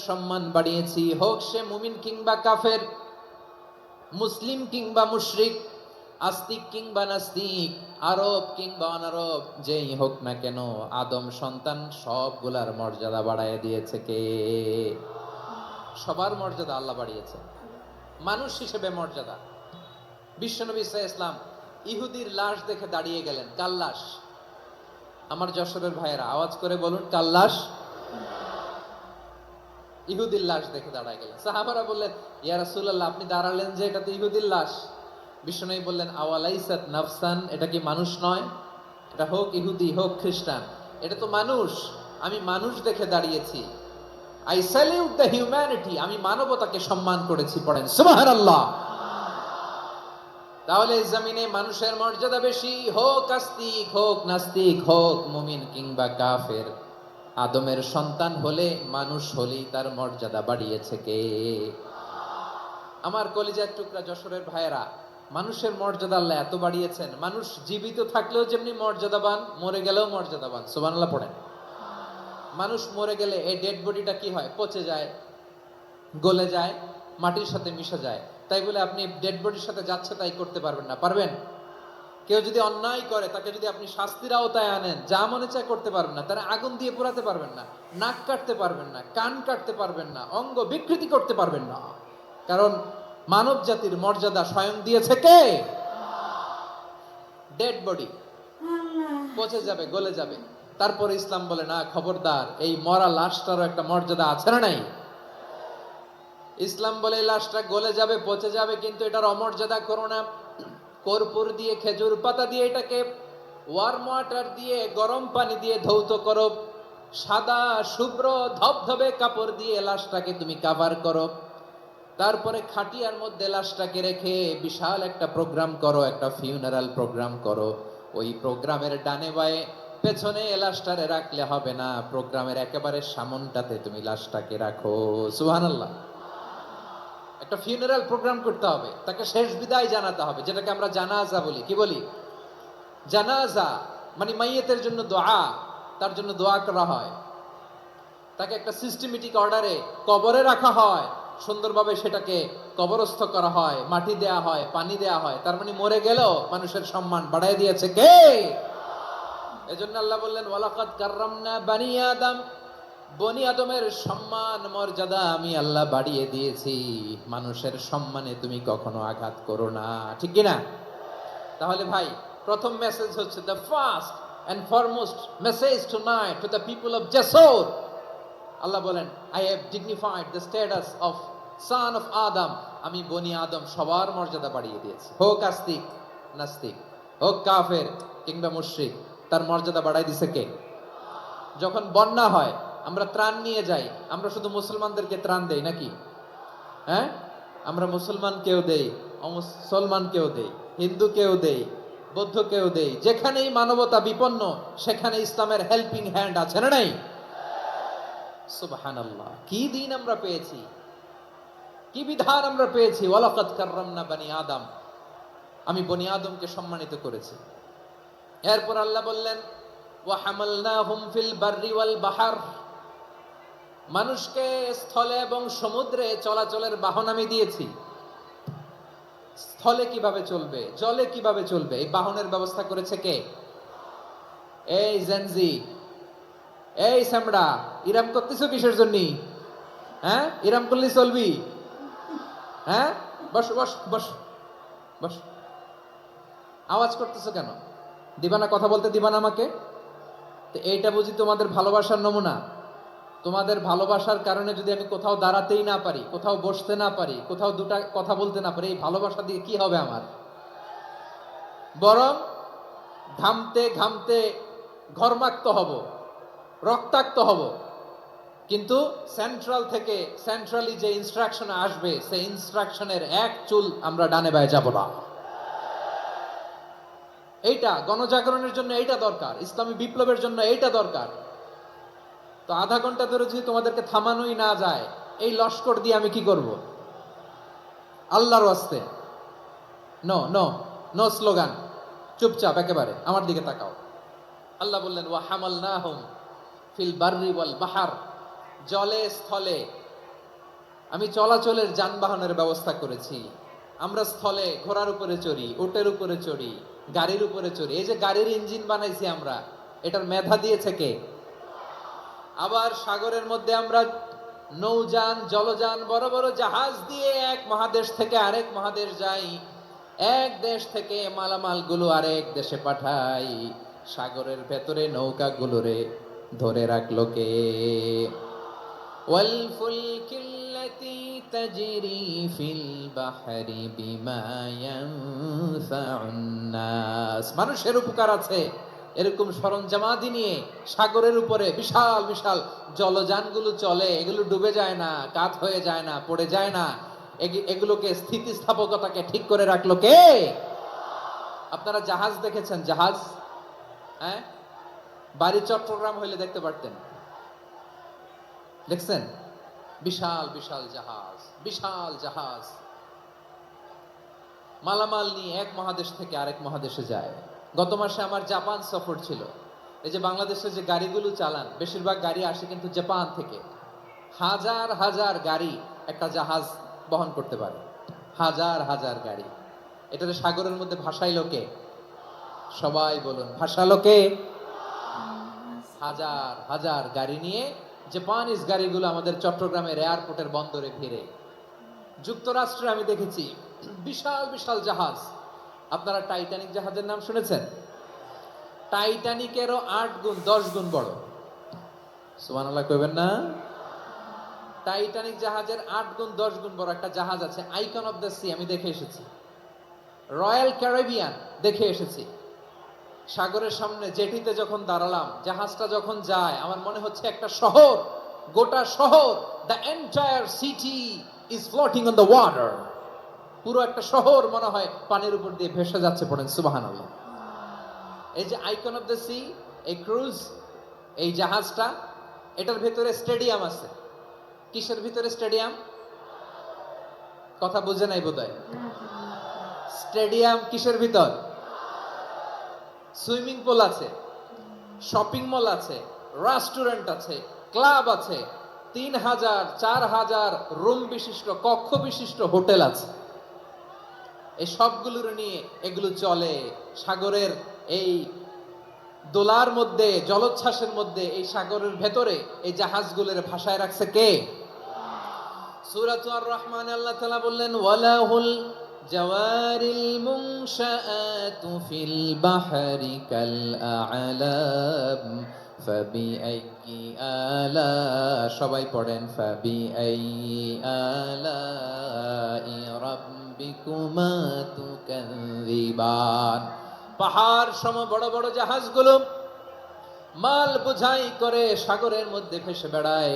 সম্মান বাড়িয়েছি, হোক সে মুমিন কিংবা কাফের, মুসলিম কিংবা মুশরিক, আস্তিক কিংবা নাস্তিক, আরব কিংবা অনারব, যেই হোক না কেন আদম সন্তান সবগুলার মর্যাদা বাড়ায় দিয়েছে কে? সবার মর্যাদা আল্লাহ বাড়িয়েছে। মানুষ হিসেবে মর্যাদা। বিশ্বনবী সাল্লাল্লাহু আলাইহি ওয়াসাল্লাম ইহুদির লাশ দেখে দাঁড়িয়ে গেলেন। কার লাশ? আমার যশোরের ভাইয়েরা আওয়াজ করে বলুন, কার লাশ? ইহুদির লাশ দেখে দাঁড়ায় গেলেন। সাহাবারা বললেন, ইয়া রাসূলুল্লাহ, আপনি দাঁড়ালেন যে, এটা তো ইহুদির লাশ। বিশ্বনবী বললেন, আওয়ালাইসাত নাফসান, এটা কি মানুষ নয়? এটা হোক ইহুদি হোক খ্রিস্টান, এটা তো মানুষ। আমি মানুষ দেখে দাঁড়িয়েছি। আই স্যালিউট দ্য হিউম্যানিটি, আমি মানবতাকে সম্মান করেছি। পড়েন সুবহানাল্লাহ। তাহলে এই জমিনে মানুষের মর্যাদা বেশি, হোক আস্তিক হোক নাস্তিক, হোক মুমিন কিংবা কাফের। আদমের সন্তান হলে, মানুষ হলেই তার মর্যাদা বাড়িয়েছে কে? আমার কলিজার টুকরা যশোরের ভাইয়েরা, মানুষের মর্যাদা আল্লাহ এত বাড়িয়েছেন, মানুষ জীবিত থাকলেও যেমনি মর্যাদাবান, মরে গেলেও মর্যাদাবান। সুবহানাল্লাহ পড়েন। মানুষ মরে গেলে এই ডেড বডিটা কি হয়? পচে যায়, গলে যায়, মাটির সাথে মিশে যায়। তাই বলে আপনি ডেড বডির সাথে যাচ্ছে তাই করতে পারবেন না। পারবেন? কেউ যদি অন্যায় করে, তাকে যদি আপনি শাস্তির আওতায় আনেন, যা মনে চায় করতে পারবেন না। তারা আগুন দিয়ে পোড়াতে পারবেন না, নাক কাটতে পারবেন না, কান কাটতে পারবেন না, অঙ্গ বিকৃতি করতে পারবেন না। কারণ মানব জাতির মর্যাদা স্বয়ং দিয়েছে কে? ডেড বডি পচে যাবে, গলে যাবে। তারপরে ইসলাম বলে, না খবরদার, এই মরা লাশটারও একটা মর্যাদা আছে না নাই? ইসলাম বলে, এই লাশটা গলে যাবে, পচে যাবে, কিন্তু এটার অমর্যাদা করো না। কর্পূর দিয়ে, খেজুর পাতা দিয়ে, এটাকে ওয়ার্ম ওয়াটার দিয়ে, গরম পানি দিয়ে ধৌত করো। সাদা শুভ্র ধবধবে কাপড় দিয়ে লাশটাকে তুমি কাভার করো। তারপরে খাটিয়ার মধ্যে লাশটাকে রেখে বিশাল একটা প্রোগ্রাম করো, একটা ফিউনারাল প্রোগ্রাম করো। ওই প্রোগ্রামের ডানে বায়ে পেছনে লাশটারে রাখলে হবে না, প্রোগ্রামের একেবারে সামনটাতে তুমি লাশটাকে রাখো। সুবহানাল্লাহ। একটা ফিউনারাল প্রোগ্রাম করতে হবে, তাকে শেষ বিদায় জানাতে হবে, যেটাকে আমরা জানাজা বলি। কি বলি? জানাজা মানে মাইয়েতের জন্য দোয়া, তার জন্য দোয়া করা হয়। তাকে একটা সিস্টেমেটিক অর্ডারে কবরে রাখা হয়, সুন্দরভাবে সেটাকে কবরস্থ করা হয়, মাটি দেয়া হয়, পানি দেয়া হয়। তার মানে মরে গেলেও মানুষের সম্মান বাড়ায় দিয়েছে কে? এজন্য আল্লাহ বললেন, ওয়ালাকাদ কাররামনা বানি আদম, বনি আদমের সম্মান মর্যাদা আমি আল্লাহ বাড়িয়ে দিয়েছি। মানুষের সম্মানে তুমি কখনো আঘাত করো না, ঠিক কি না? তাহলে ভাই, প্রথম মেসেজ হচ্ছে, the first and foremost message tonight to the people of জাসর। আল্লাহ বলেন, I have dignified the status of son of Adam. আমি বনি আদম সবার মর্যাদা বাড়িয়ে দিয়েছি, হোক আস্তিক নাস্তিক, হোক কাফের কিংবা মুশরিক, তার মর্যাদা বাড়াই দিছে কে? যখন বন্যা হয়, আমরা ত্রাণ নিয়ে যাই, আমরা শুধু মুসলমানদেরকে ত্রাণ দেই নাকি? হ্যাঁ, আমরা মুসলমানকেও দেই, অমুসলমানকেও দেই, হিন্দুকেও দেই, বৌদ্ধকেও দেই। যেখানেই মানবতা বিপন্ন, সেখানে ইসলামের হেল্পিং হ্যান্ড আছে না নাই? সুবহানাল্লাহ। কি দিন আমরা পেয়েছি, কি বিধান আমরা পেয়েছি। ওয়ালাকাদ কাররামনা বানি আদম, আমি বনি আদমকে সম্মানিত করেছি। এরপর আল্লাহ বললেন, ওয়া হামালনাহুম ফিল বাররি ওয়াল বাহর, মানুষকে স্থলে এবং সমুদ্রে চলাচলের বাহন আমি দিয়েছি। স্থলে কিভাবে চলবে, জলে কিভাবে চলবে, এই বাহনের ব্যবস্থা করেছে কে? এই জেনজি, এই সামড়া, ইরাম করতেছো কিসের জন্য? হ্যাঁ, ইরাম করলে চলবি? হ্যাঁ, বস বস বস বস। আওয়াজ করতেছো কেন? দিবানা, কথা বলতে দিবানা আমাকে? তো এইটা বুঝি তোমাদের ভালোবাসার নমুনা? তোমাদের ভালোবাসার কারণে যদি আমি কোথাও দাঁড়াতেই না পারি, কোথাও বসতে না পারি, কোথাও দুটা কথা বলতে না পারি, এই ভালোবাসা দিয়ে কি হবে আমার? বরং ঘামতে ঘামতে ঘর্মাক্ত হব, রক্তাক্ত হব। কিন্তু সেন্ট্রাল থেকে, সেন্ট্রালি যে ইনস্ট্রাকশন আসবে, সেই ইনস্ট্রাকশনের এক চুল আমরা ডানে বায়ে যাব না। এইটা গণজাগরণের জন্য এইটা দরকার, ইসলামী বিপ্লবের জন্য এইটা দরকার। তো আধা ঘন্টা ধরে যদি তোমাদেরকে থামানোই না যায়, এই লস্কর দিয়ে আমি কি করব? আল্লাহর ওয়াস্তে নো নো নো স্লোগান, চুপচাপ একেবারে আমার দিকে তাকাও। আল্লাহ বললেন, ওয়া হামালনাহুম ফিল বাররি ওয়াল বাহর, জলে স্থলে আমি চলাচলের যানবাহনের ব্যবস্থা করেছি। আমরা স্থলে ঘোড়ার উপরে চড়ি, উটের উপরে চড়ি, গাড়ির উপরে চড়ি। এই যে গাড়ির ইঞ্জিন বানাইছি আমরা, এটার মেধা দিয়েছে কে? আবার সাগরের মধ্যে আমরা নৌযান, জলযান, বড় বড় জাহাজ দিয়ে এক মহাদেশ থেকে আরেক মহাদেশ যাই, এক দেশ থেকে মালামাল গুলো আরেক দেশে পাঠাই। সাগরের ভেতরে নৌকাগুলোরে ধরে রাখলো কে? والفلك التي تجري في البحر بما ينفع الناس। মানুষের উপকার আছে এরকম সরঞ্জামাদি নিয়ে সাগরের উপরে বিশাল বিশাল জলযানগুলো চলে। এগুলো ডুবে যায় না, কাত হয়ে যায় না, পড়ে যায় না। এগুলোকে স্থিতিস্থাপকতাকে ঠিক করে রাখলো কে? আপনারা জাহাজ দেখেছেন? জাহাজ, হ্যাঁ, বাড়ি চট্টগ্রাম হইলে দেখতে পারতেন। দেখছেন? বিশাল বিশাল জাহাজ, বিশাল জাহাজ মালামাল নিয়ে এক মহাদেশ থেকে আরেক মহাদেশে যায়। গত মাসে আমার জাপান সফর ছিল। এই যে বাংলাদেশে যে গাড়িগুলো চালান, বেশিরভাগ গাড়ি আসে কিন্তু জাপান থেকে। হাজার হাজার গাড়ি একটা জাহাজ বহন করতে পারে, হাজার হাজার গাড়ি। এটাতে সাগরের মধ্যে ভাসাইলো কে? সবাই বলুন, ভাসালো কে? হাজার হাজার গাড়ি নিয়ে জাপানিজ গাড়িগুলো আমাদের চট্টগ্রামের এয়ারপোর্টের বন্দরে ভিড়ে। যুক্তরাষ্ট্রে আমি দেখেছি বিশাল বিশাল জাহাজ। আপনারা টাইটানিক জাহাজের নাম শুনেছেন? টাইটানিকেরও 8 গুণ 10 গুণ বড়। সুবহানাল্লাহ কইবেন না? টাইটানিক জাহাজের 8 গুণ 10 গুণ বড় একটা জাহাজ আছে, আইকন অফ দ্য সি। আমি দেখে এসেছি। রয়্যাল ক্যারিবিয়ান দেখে এসেছি। সাগরের সামনে জেটিতে যখন দাঁড়ালাম, জাহাজটা যখন যায়, আমার মনে হচ্ছে একটা শহর, গোটা শহর, the entire city is floating on the water. পুরো একটা শহর মনে হয় পানির উপর দিয়ে ভেসে যাচ্ছে। পড়েন সুবহানাল্লাহ। এই যে আইকন অফ দ্য সি, এই ক্রুজ, এই জাহাজটা, এটার ভিতরে স্টেডিয়াম আছে। কিসের ভিতরে স্টেডিয়াম? কথা বুঝে নাই বোধহয়। স্টেডিয়াম কিসের ভিতর? সুইমিং পুল আছে, শপিং মল আছে, রেস্টুরেন্ট আছে, ক্লাব আছে, 3000 4000 রুম বিশিষ্ট, কক্ষ বিশিষ্ট হোটেল আছে। এই সবগুলোর নিয়ে এগুলো চলে সাগরের এই দোলার মধ্যে, জলোচ্ছ্বাসের মধ্যে। এই সাগরের ভেতরে এই জাহাজগুলোর ভাষায় রাখছে কে? সূরাতুর আর রহমানে আল্লাহ তাআলা বললেন, ওয়ালাহুল জাওয়ারিল মুনশাআতু ফিল বাহরি কাল আ'লাম ফাবিআইয়ি আলা, সবাই পড়েন, ফাবিআইয়ি আলাই রাব্বিকুমা তুকাযিবান। পাহাড় সম বড় বড় জাহাজগুলো মাল বোঝাই করে সাগরের মধ্যে ভেসে বেড়ায়।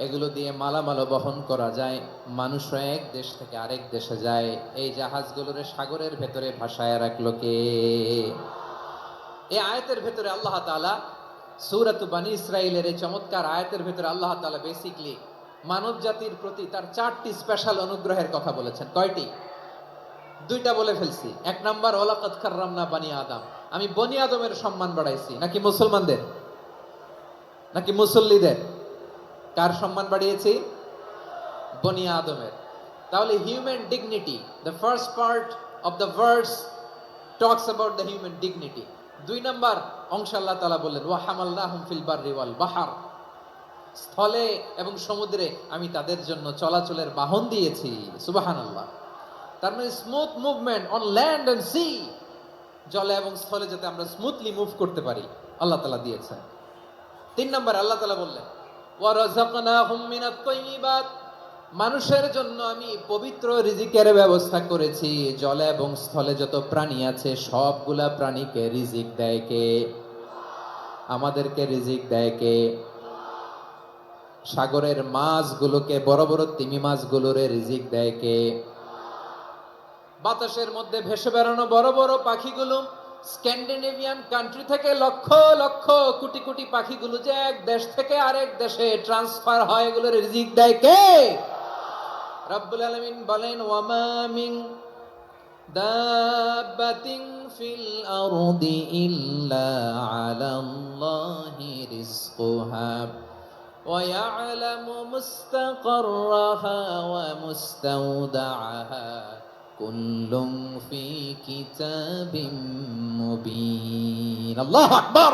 এগুলো দিয়ে মালামাল বহন করা যায়, মানুষরা এক দেশ থেকে আরেক দেশে যায়। এই জাহাজগুলোর সাগরের ভেতরে ভাসায় রাখলো কে? এই আয়াতের ভেতরে আল্লাহ তাআলা সূরাত বানী ইসরাঈলের এই চমৎকার আয়াতের ভেতরে আল্লাহ তাআলা বেসিক্যালি মানব জাতির প্রতি তার 4টি স্পেশাল অনুগ্রহের কথা বলেছেন। কয়টি? 2টা বলে ফেলছি। 1 নাম্বার, ওয়ালাকাদ কাররামনা বানি আদম, আমি বনি আদমের সম্মান বাড়াইছি। নাকি মুসলমানদের? নাকি মুসল্লিদের? কার সম্মান বাড়িয়েছি? বনি আদমের। তাহলে human dignity, the first part of the verse talks about the human dignity. 2 number অংশ আল্লাহ তাআলা বললেন, ওয়া হামালনাহুম ফিল বাররি ওয়াল বাহর, স্থলে এবং সমুদ্রে আমি তাদের জন্য চলাচলের বাহন দিয়েছি। সুবহানাল্লাহ। তার মানে smooth movement on land and sea, জলে এবং স্থলে যাতে আমরা স্মুথলি মুভ করতে পারি আল্লাহ তাআলা দিয়েছেন। 3 নাম্বার আল্লাহ তাআলা বললেন, ওয়া রাযাকনাহুম মিনাত তাইয়্যিবাত, মানুষের জন্য আমি পবিত্র রিজিকের ব্যবস্থা করেছি। জলে এবং স্থলে যত প্রাণী আছে সবগুলা প্রাণীকে রিজিক দেয় কে? আমাদেরকে রিজিক দেয় কে? সাগরের মাছগুলোকে, বড় বড় তিমি মাছগুলোরে রিজিক দেয় কে? বাতাসের মধ্যে ভেসে বেড়ানো বড় বড় পাখিগুলো, স্ক্যান্ডিনেভিয়ান কান্ট্রি থেকে লক্ষ লক্ষ কোটি কোটি পাখিগুলো যে এক দেশ থেকে আরেক দেশে ট্রান্সফার হয়, এগুলোর রিজিক দেয় কে? রব্বুল আলামিন বলেন, ওয়ামা মিন দাব্বাতিন ফিল আরদি ইল্লা আলাল্লাহি রিজকুহা ويعلم مستقرها ومستودعها كل في كتاب مبين الله أكبر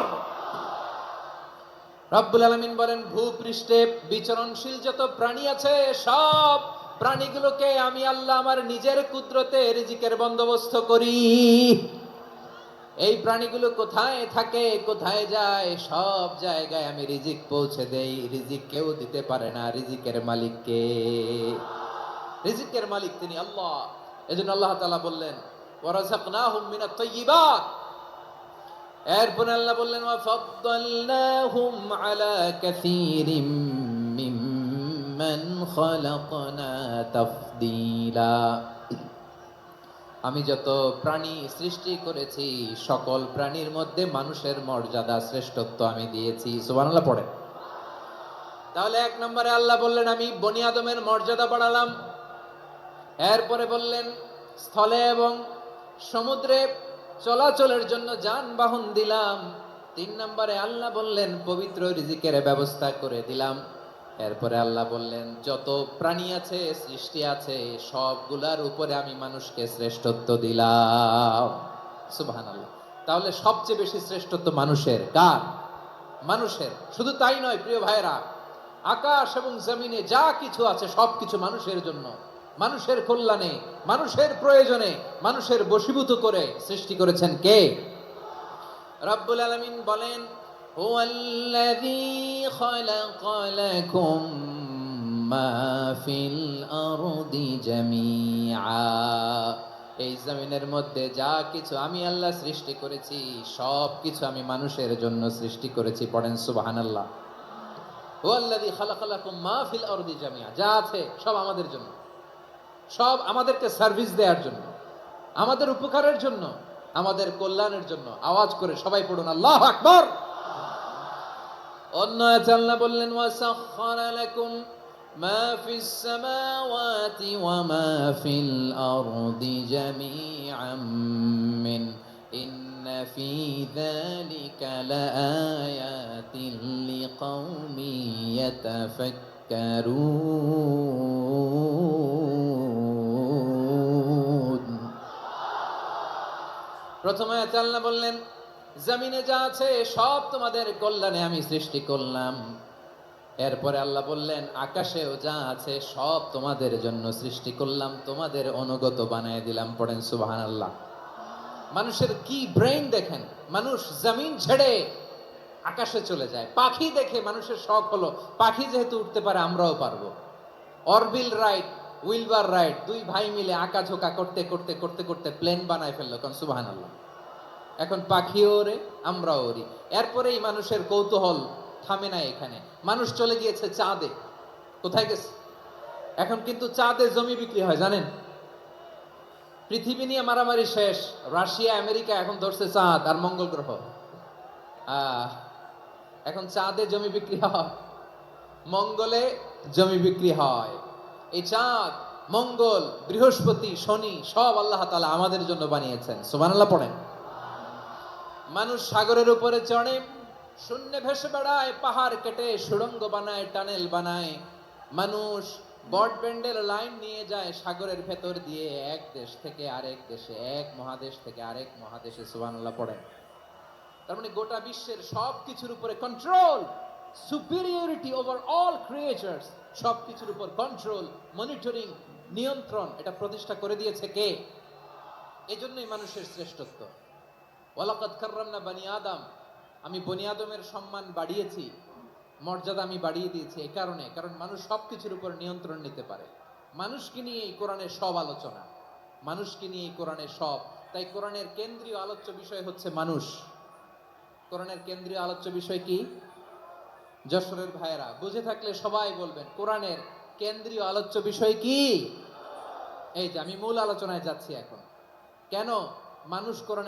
রব্বুল আলামিন বলেন, ভূপৃষ্ঠে বিচরণশীল যত প্রাণী আছে সব প্রাণীগুলোকে আমি আল্লাহ আমার নিজের কুদরতে রিজিকের বন্দোবস্ত করি। এই প্রাণীগুলো কোথায় থাকে, কোথায় যায়, সব জায়গায় আমি রিজিক পৌঁছে দেই। রিজিক কেউ দিতে পারে না, রিজিকের মালিক কে? রিজিকের মালিক তিনি আল্লাহ। এজন্য আল্লাহ তাআলা বললেন, ওয়ারাযাকনাহুম মিনাত তাইয়্যিবাত। এরপর আল্লাহ বললেন, ওয়াফাদ্দালনাহুম আলা কাসীরিম মিম্মান খালাকনা তাফদীলা। আমি যত প্রাণী সৃষ্টি করেছি সকল প্রাণীর মধ্যে মানুষের মর্যাদা শ্রেষ্ঠত্ব আমি দিয়েছি। সুবহানাল্লাহ পড়ে। তাহলে এক নম্বরে আল্লাহ বললেন আমি বনি আদমের মর্যাদা বাড়ালাম। এরপরে বললেন স্থলে এবং সমুদ্রে চলাচলের জন্য যানবাহন দিলাম। 3 নম্বরে আল্লাহ বললেন পবিত্র রিজিকের ব্যবস্থা করে দিলাম। এরপরে আল্লাহ বললেন যত প্রাণী আছে, সৃষ্টি আছে, সবগুলার উপরে আমি মানুষকে শ্রেষ্ঠত্ব দিলাম। সুবহানাল্লাহ। তাহলে সবচেয়ে বেশি শ্রেষ্ঠত্ব মানুষের। কার? মানুষের। শুধু তাই নয় প্রিয় ভাইরা, আকাশ এবং জমিনে যা কিছু আছে সবকিছু মানুষের জন্য, মানুষের কল্যাণে, মানুষের প্রয়োজনে, মানুষের বশীভূত করে সৃষ্টি করেছেন কে? রব্বুল আলামিন বলেন, হুয়াল্লাযী খালাকা লাকুম মা ফিল আরদি জামিআ। এই জমিনের মধ্যে যা কিছু আমি আল্লাহ সৃষ্টি করেছি সব কিছু আমি মানুষের জন্য সৃষ্টি করেছি। পড়েন সুবহানাল্লাহ। হুয়াল্লাযী খালাকা লাকুম মা ফিল আরদি জামিআ। যা আছে সব আমাদের জন্য, সব আমাদেরকে সার্ভিস দেওয়ার জন্য, আমাদের উপকারের জন্য, আমাদের কল্যাণের জন্য। আওয়াজ করে সবাই পড়ুন আল্লাহু আকবার। অন্য আয়াতে আল্লাহ বললেন, ওয়াসাখখারা লাকুম মা ফিস সামাওয়াতি ওয়া মা ফিল আরদি জামিআম মিন ইন্না ফি যালিকা লাআয়াতিন লিকাউমিন ইয়াতাফাক্কারুন। প্রথমে আয়াতে আল্লাহ বললেন জমিনে যা আছে সব তোমাদের কল্যাণে আমি সৃষ্টি করলাম। এরপরে আল্লাহ বললেন আকাশেও যা আছে সব তোমাদের জন্য সৃষ্টি করলাম, তোমাদের অনুগত বানায় দিলাম। পড়েন সুবহানাল্লাহ। মানুষের কি ব্রেইন দেখেন, মানুষ জমিন ছেড়ে আকাশে চলে যায়। পাখি দেখে মানুষের শখ হলো পাখি যেহেতু উঠতে পারে আমরাও পারবো। অরবিল রাইট, উইলবার রাইট, 2 ভাই মিলে আঁকাঝোঁকা করতে করতে করতে করতে প্লেন বানায় ফেললো। কারণ সুবহানাল্লাহ। এখন পাখিও ওরে, আমরাও ওরি। এরপরেই মানুষের কৌতূহল থামে না এখানে। মানুষ চলে গিয়েছে চাঁদে। কোথায় গেছে? এখন কিন্তু চাঁদে জমি বিক্রি হয় জানেন। পৃথিবী নিয়ে মারামারি শেষ। রাশিয়া আমেরিকা এখন ধরছে চাঁদ আর মঙ্গল গ্রহ। এখন চাঁদে জমি বিক্রি হয়, মঙ্গলে জমি বিক্রি হয়। এই চাঁদ, মঙ্গল, বৃহস্পতি, শনি সব আল্লাহ তাআলা আমাদের জন্য বানিয়েছেন। সুবহানাল্লাহ পড়েন। মানুষ সাগরের উপরে চড়ে, শূন্যে ভেসে বেড়ায়, পাহাড় কেটে সুড়ঙ্গ বানায়, টানেল বানায়। মানুষ ব্রডব্যান্ডের লাইন নিয়ে যায় সাগরের ভেতর দিয়ে, এক দেশ থেকে আরেক দেশে, এক মহাদেশ থেকে আরেক মহাদেশে। সুবহানাল্লাহ পড়েন। তার মানে গোটা বিশ্বের সব কিছুর উপরে control, superiority over all creatures, সব কিছুর উপর কন্ট্রোল, মনিটরিং, নিয়ন্ত্রণ, এটা প্রতিষ্ঠা করে দিয়েছে কে? এজন্যই মানুষের শ্রেষ্ঠত্ব। ওয়ালাকাদ কাররামনা বানি আদম। আমি বনি আদমের সম্মান বাড়িয়েছি, মর্যাদা আমি বাড়িয়ে দিয়েছি এই কারণে, কারণ মানুষ সবকিছুর উপর নিয়ন্ত্রণ নিতে পারে। মানুষকে নিয়ে এই কোরআনের সব আলোচনা, মানুষকে নিয়ে এই কোরআনের সব। তাই কোরআনের কেন্দ্রীয় আলোচ্য বিষয় হচ্ছে মানুষ। কোরআনের কেন্দ্রীয় আলোচ্য বিষয় কি? যশোরের ভাইয়েরা বুঝে থাকলে সবাই বলবেন কোরআনের কেন্দ্রীয় আলোচ্য বিষয় কি? এই যে আমি মূল আলোচনায় যাচ্ছি এখন। কেন মানুষ কোরআন